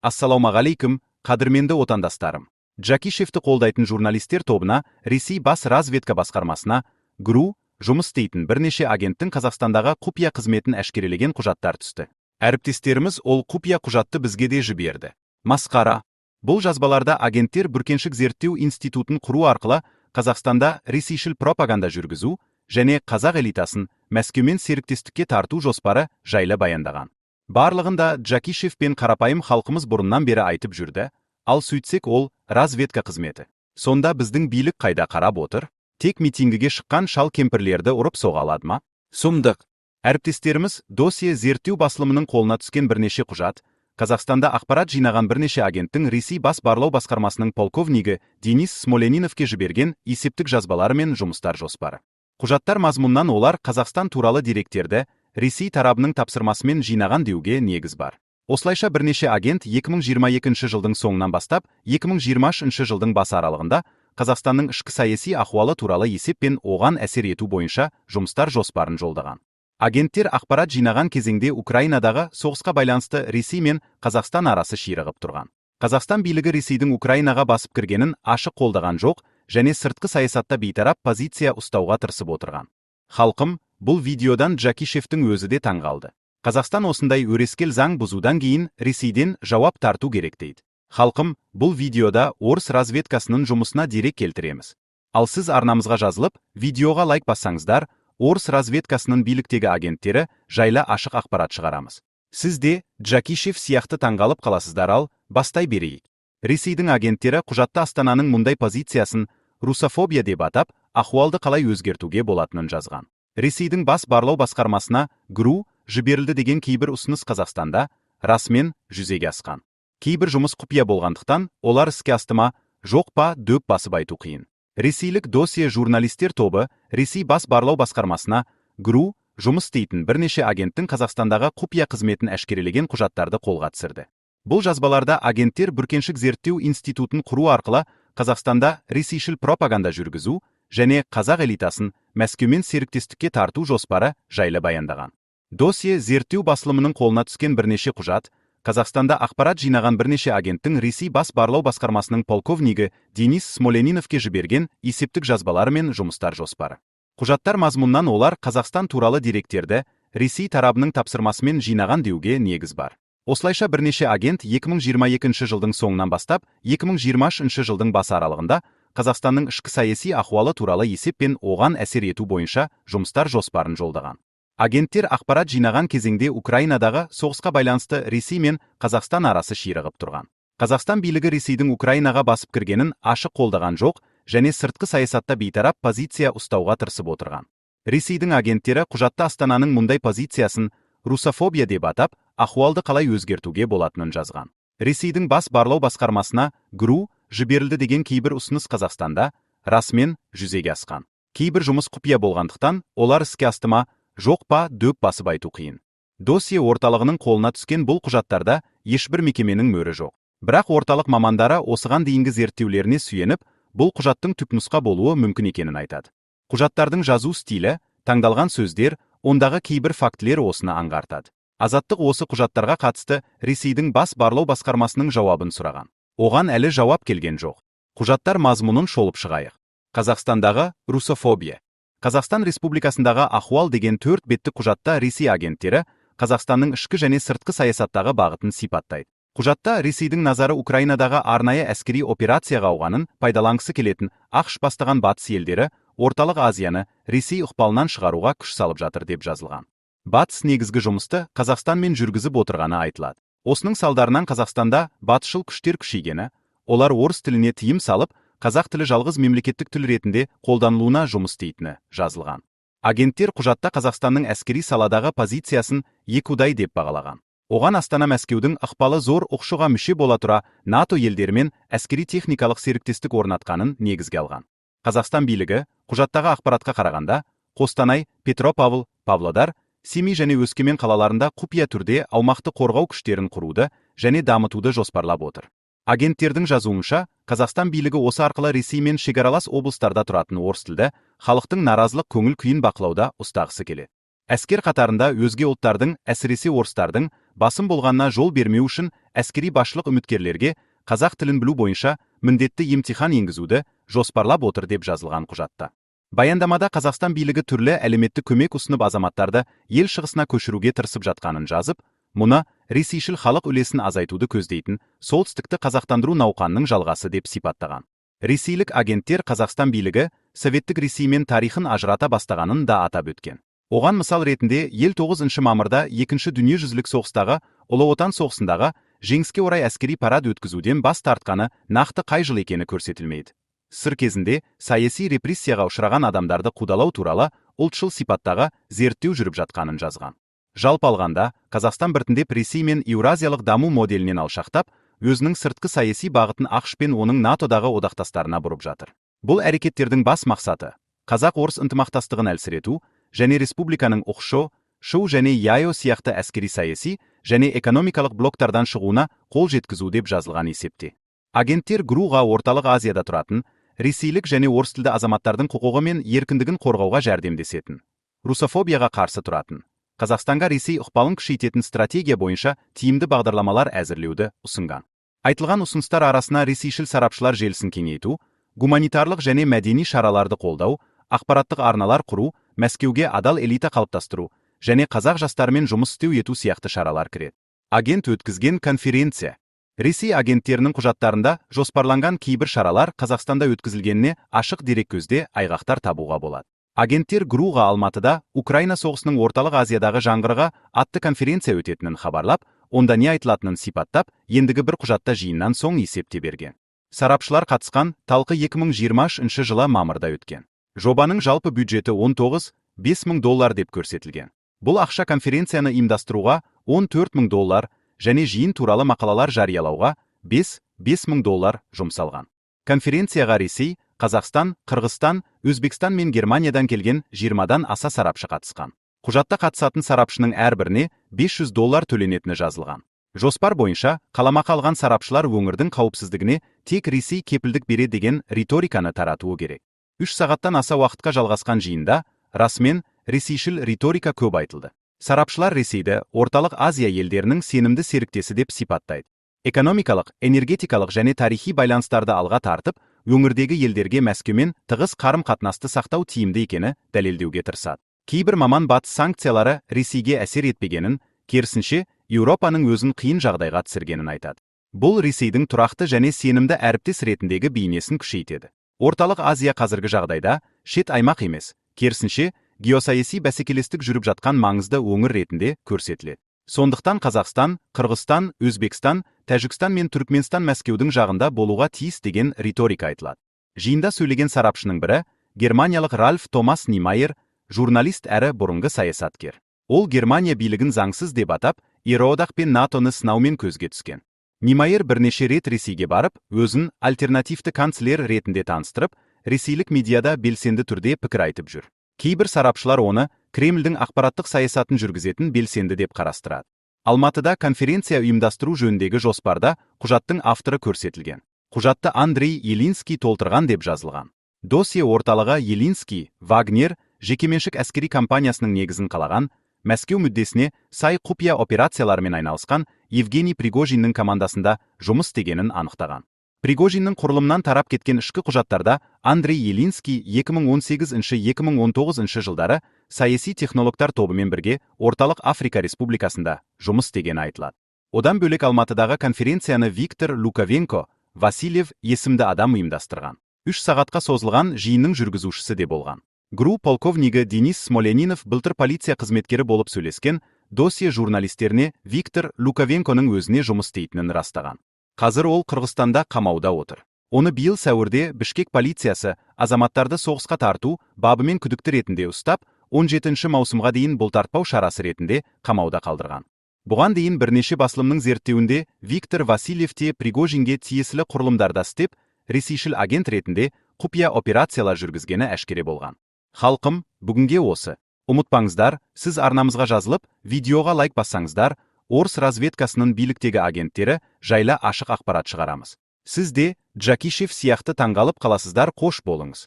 Ассалаумағалейкум, қадірменді отандастарым. Джакишевті қолдайтын журналистер тобына, Ресей бас разведка басқармасына, ГРУ, жұмыс істейтін бірнеше агенттің Қазақстандағы құпия қызметін әшкерелеген құжаттар түсті. Әріптестеріміз ол құпия құжатты бізге де жіберді. Масқара. Бұл жазбаларда агенттер бүркеншік зерттеу институтын құру арқылы Қазақстанда ресейшіл пропаганда жүргізу және қазақ элитасын Мәскеумен серіктестікке тарту жоспары жайлы баяндаған. Барлығында Джакишев пен қарапайым халқымыз бұрыннан бері айтып жүрді, ал сөйтсек ол разведка қызметі. Сонда біздің билік қайда қарап отыр? Тек митингіге шыққан шал кемпірлерді ұрып соға алады ма? Сұмдық. Әріптестеріміз досье зерттеу басылымының қолына түскен бірнеше құжат, Қазақстанда ақпарат жинаған бірнеше агенттің Ресей бас барлау басқармасының полковнигі Денис Смолениновке жіберген есептік жазбалары мен жұмыстар жоспары. Құжаттар мазмұннан олар Қазақстан туралы деректерді Ресей тарабының тапсырмасымен жинаған деуге негіз бар. Осылайша бірнеше агент 2022 жылдың соңынан бастап 2023 жылдың басы аралығында Қазақстанның ішкі саяси ахуалы туралы есеп пен оған әсер ету бойынша жұмыстар жоспарын жолдаған. Агенттер ақпарат жинаған кезеңде Украинадағы соғысқа байланысты Ресей мен Қазақстан арасы ширығып тұрған. Қазақстан билігі Ресейдің Украинаға басып кіргенін ашық қолдаған жоқ және сыртқы саясатта бейтарап позиция ұстауға тырысып отырған. Халқым, бұл видеодан Джакишевтің өзі де таңғалды. Қазақстан осындай өрескел заң бұзудан кейін Ресейден жауап тарту керек дейді. Халқым, бұл видеода орыс разведкасының жұмысына дерек келтіреміз. Ал сіз арнамызға жазылып, видеоға лайк бассаңыздар, орыс разведкасының биліктегі агенттері жайлы ашық ақпарат шығарамыз. Сіз де Джакишев сияқты таңғалып қаласыздар, ал бастай берейік. Ресейдің агенттері құжатта Астананың мұндай позициясын русофобия деп атап, ахуалды қалай өзгертуге болатынын жазған. Ресейдің бас барлау басқармасына ГРУ жіберілді деген кейбір ұсыныс Қазақстанда расымен жүзеге асқан. Кейбір жұмыс құпия болғандықтан, олар іске асты ма, жоқ па дөп басып айту қиын. Ресейлік досье журналистер тобы Ресей бас барлау басқармасына ГРУ жұмыс істейтін бірнеше агенттің Қазақстандағы құпия қызметін әшкерелеген құжаттарды қолға түсірді. Бұл жазбаларда агенттер бүркеншік зерттеу институтын құру арқылы Қазақстанда ресейшіл пропаганда жүргізу және қазақ элитасын Мәскеумен серіктестікке тарту жоспары жайлы баяндаған. Досье зерттеу басылымының қолына түскен бірнеше құжат, Қазақстанда ақпарат жинаған бірнеше агенттің Ресей бас барлау басқармасының полковнигі Денис Смолениновке жіберген есептік жазбалары мен жұмыстар жоспары. Құжаттар мазмұннан олар Қазақстан туралы деректерді Ресей тарабының тапсырмасымен жинаған деуге негіз бар. Осылайша бірнеше агент 2022 жылдың соңынан бастап 2023 жылдың басы аралығында Қазақстанның ішкі саяси ахуалы туралы есеп пен оған әсер ету бойынша жұмыстар жоспарын жолдаған. Агенттер ақпарат жинаған кезеңде Украинадағы соғысқа байланысты Ресей мен Қазақстан арасы ширығып тұрған. Қазақстан билігі Ресейдің Украинаға басып кіргенін ашық қолдаған жоқ және сыртқы саясатта бейтарап позиция ұстауға тырысып отырған. Ресейдің агенттері құжатта Астананың мұндай позициясын русофобия деп атап, ахуалды қалай өзгертуге болатынын жазған. Ресейдің бас барлау басқармасына ГРУ жіберілді деген кейбір ұсыныс Қазақстанда расымен жүзеге асқан. Кейбір жұмыс құпия болғандықтан, олар іске асты ма, жоқ па дөп басып айту қиын. Досье орталығының қолына түскен бұл құжаттарда ешбір мекеменің мөрі жоқ. Бірақ орталық мамандары осыған дейінгі зерттеулеріне сүйеніп, бұл құжаттың түпнұсқа болуы мүмкін екенін айтады. Құжаттардың жазу стилі, таңдалған сөздер, ондағы кейбір фактілер осыны аңғартады. Азаттық осы құжаттарға қатысты Ресейдің бас барлау басқармасының жауабын сұраған. Оған әлі жауап келген жоқ. Құжаттар мазмұнын шолып шығайық. Қазақстандағы русофобия. Қазақстан Республикасындағы ахуал деген 4 бетті құжатта Ресей агенттері Қазақстанның ішкі және сыртқы саясаттағы бағытын сипаттайды. Құжатта Ресейдің назары Украинадағы арнайы әскери операцияға ауғанын пайдаланғысы келетін ақш бастаған батыс елдері орталық Азияны Ресей ықпалынан шығаруға күш салып жатыр деп жазылған. Батыс негізгі жұмысты Қазақстанмен жүргізіп отырғаны айтылады. Осының салдарынан Қазақстанда батысшыл күштер күшейгені, олар орыс тіліне тыйым салып, қазақ тілі жалғыз мемлекеттік тіл ретінде қолданылуына жұмыс істейтіні жазылған. Агенттер құжатта Қазақстанның әскери саладағы позициясын екіұдай деп бағалаған. Оған Астана Мәскеудің ықпалы зор ұқшыға мүше бола тұра НАТО елдерімен әскери техникалық серіктестік орнатқанын негізге алған. Қазақстан билігі құжаттағы ақпаратқа қарағанда Қостанай, Петропавл, Павлодар, Семей және Өскемен қалаларында құпия түрде аумақты қорғау күштерін құруды және дамытуды жоспарлап отыр. Агенттердің жазуынша, Қазақстан билігі осы арқылы Ресей мен шекаралас облыстарда тұратын орыс тілді халықтың наразылық көңіл күйін бақылауда ұстағысы келеді. Әскер қатарында өзге ұлттардың, әсіресе орыстардың басым болғанына жол бермеу үшін әскери башлық үміткерлерге қазақ тілін білу бойынша міндетті емтихан енгізуді жоспарлап отыр деп жазылған құжатта. Баяндамада Қазақстан билігі түрлі әлеуметтік көмек ұсынып азаматтарды ел шығысына көшіруге тырысып жатқанын жазып, мұны ресейшіл халық үлесін азайтуды көздейтін солтүстікті қазақтандыру науқанының жалғасы деп сипаттаған. Ресейлік агенттер Қазақстан билігі советтік Ресеймен тарихын ажырата бастағанын да атап өткен. Оған мысал ретінде ел 9 мамырда екінші дүниежүзілік соғыстағы Ұлы Отан соғысындағы жеңіске орай әскери парад өткізуден бас тартқаны нақты қай жыл екені көрсетілмейді. Сыр кезінде саяси репрессияға ұшыраған адамдарды қудалау туралы ұлтшыл сипаттағы зерттеу жүріп жатқанын жазған. Жалпы алғанда, Қазақстан біртіндеп Ресей мен еуразиялық даму моделінен алшақтап, өзінің сыртқы саяси бағытын ақш пен оның НАТО-дағы одақтастарына бұрып жатыр. Бұл әрекеттердің бас мақсаты қазақ-орыс ынтымақтастығын әлсірету және республиканың ОХШО, ШУ және ЯЙО сияқты әскери саяси және экономикалық блоктардан шығуына қол жеткізу деп жазылған есепте. Агенттер ГРУ-ға орталық Азияда тұратын ресейлік және орыс тілді азаматтардың құқығы мен еркіндігін қорғауға жәрдемдесетін, русофобияға қарсы тұратын, Қазақстанға Ресей ықпалын күшейтетін стратегия бойынша тиімді бағдарламалар әзірлеуді ұсынған. Айтылған ұсыныстар арасына ресейшіл сарапшылар желісін кеңейту, гуманитарлық және мәдени шараларды қолдау, ақпараттық арналар құру, Мәскеуге адал элита қалыптастыру және қазақ жастарымен жұмыс істеу ету сияқты шаралар кіреді. Агент өткізген конференция. Ресей агенттерінің құжаттарында жоспарланған кейбір шаралар Қазақстанда өткізілгеніне ашық дереккөзде айғақтар табуға болады. Агенттер ГРУ-ға Алматыда Украина соғысының орталық Азиядағы жаңғырығы атты конференция өтетінін хабарлап, онда не айтылатынын сипаттап, ендігі бір құжатта жиыннан соң есепте берген. Сарапшылар қатысқан талқы 2023 жылы мамырда өткен. Жобаның жалпы бюджеті $15,000 деп көрсетілген. Бұл ақша конференцияны ұйымдастыруға $14,000 және жиын туралы мақалалар жариялауға $5,000 жұмсалған. Конференцияға Ресей, Қазақстан, Қырғызстан, Өзбекстан мен Германиядан келген 20-дан аса сарапшы қатысқан. Құжатта қатысатын сарапшының әрбіріне $500 төленетіні жазылған. Жоспар бойынша қаламақы алған сарапшылар өңірдің қауіпсіздігіне тек Ресей кепілдік бере деген риториканы таратуы керек. 3 сағаттан аса уақытқа жалғасқан жиында расымен ресейшіл риторика көп айтылды. Сарапшылар Ресейді орталық Азия елдерінің сенімді серіктесі деп сипаттайды. Экономикалық, энергетикалық және тарихи байланыстарды алға тартып, өңірдегі елдерге Мәскеумен тығыз қарым-қатынасты сақтау тиімді екені дәлелдеуге тырысады. Кейбір маман батыс санкциялары Ресейге әсер етпегенін, керісінше Еуропаның өзін қиын жағдайға түсіргенін айтады. Бұл Ресейдің тұрақты және сенімді әріптес ретіндегі бейнесін күшейтеді. Орталық Азия қазіргі жағдайда шет аймақ емес, керісінше геосаяси бәсекелестік жүріп жатқан маңызды өңір ретінде көрсетіледі. Сондықтан Қазақстан, Қырғызстан, Өзбекстан, Тәжікстан мен Түркменстан Мәскеудің жағында болуға тиіс деген риторика айтылады. Жиында сөйлеген сарапшының бірі германиялық Ральф Томас Нимайер, журналист әрі бұрынғы саясаткер. Ол Германия билігін заңсыз деп атап, Еуроодақ пен НАТО-ны сынаумен көзге түскен. Нимайер бірнеше рет Ресейге барып, өзін альтернативті канцлер ретінде таныстырып, ресейлік медиада белсенді түрде пікір айтып жүр. Кейбір сарапшылар оны Кремльдің ақпараттық саясатын жүргізетін белсенді деп қарастырады. Алматыда конференция ұйымдастыру жөніндегі жоспарда құжаттың авторы көрсетілген. Құжатты Андрей Елинский толтырған деп жазылған. Досье орталығы Елинский, Вагнер, жекеменшік әскери компаниясының негізін қалаған, Мәскеу мүддесіне сай құпия операциялармен айналысқан Евгений Пригожиннің командасында жұмыс істегенін анықтаған. Пригожиннің құрылымнан тарап кеткен ішкі құжаттарда Андрей Елинский 2018-2019 жылдары саяси технологтар тобымен бірге Орталық Африка Республикасында жұмыс істегені айтылады. Одан бөлек Алматыдағы конференцияны Виктор Луковенко, Васильев есімді адам ұйымдастырған. 3 сағатқа созылған жиынның жүргізушісі де болған. ГРУ полковнигі Денис Смоленинов былтыр полиция қызметкері болып сөйлескен досье журналистеріне Виктор Луковенконың өзіне жұмыс істейтінін растаған. Қазір ол Қырғызстанда қамауда отыр. Оны биыл сәуірде Бішкек полициясы азаматтарды соғысқа тарту бабымен күдікті ретінде ұстап, 17 маусымға дейін бұлтартпау шарасы ретінде қамауда қалдырған. Бұған дейін бірнеше басылымның зерттеуінде Виктор Васильев те Пригожинге тиесілі құрылымдарда істеп, ресейшіл агент ретінде құпия операциялар жүргізгені әшкере болған. Халқым, бүгінге осы. Ұмытпаңыздар, сіз арнамызға жазылып, видеоға лайк бассаңыздар, орыс разведкасының биліктегі агенттері жайлы ашық ақпарат шығарамыз. Сіз де Джакишев сияқты таңғалып қаласыздар, қош болыңыз.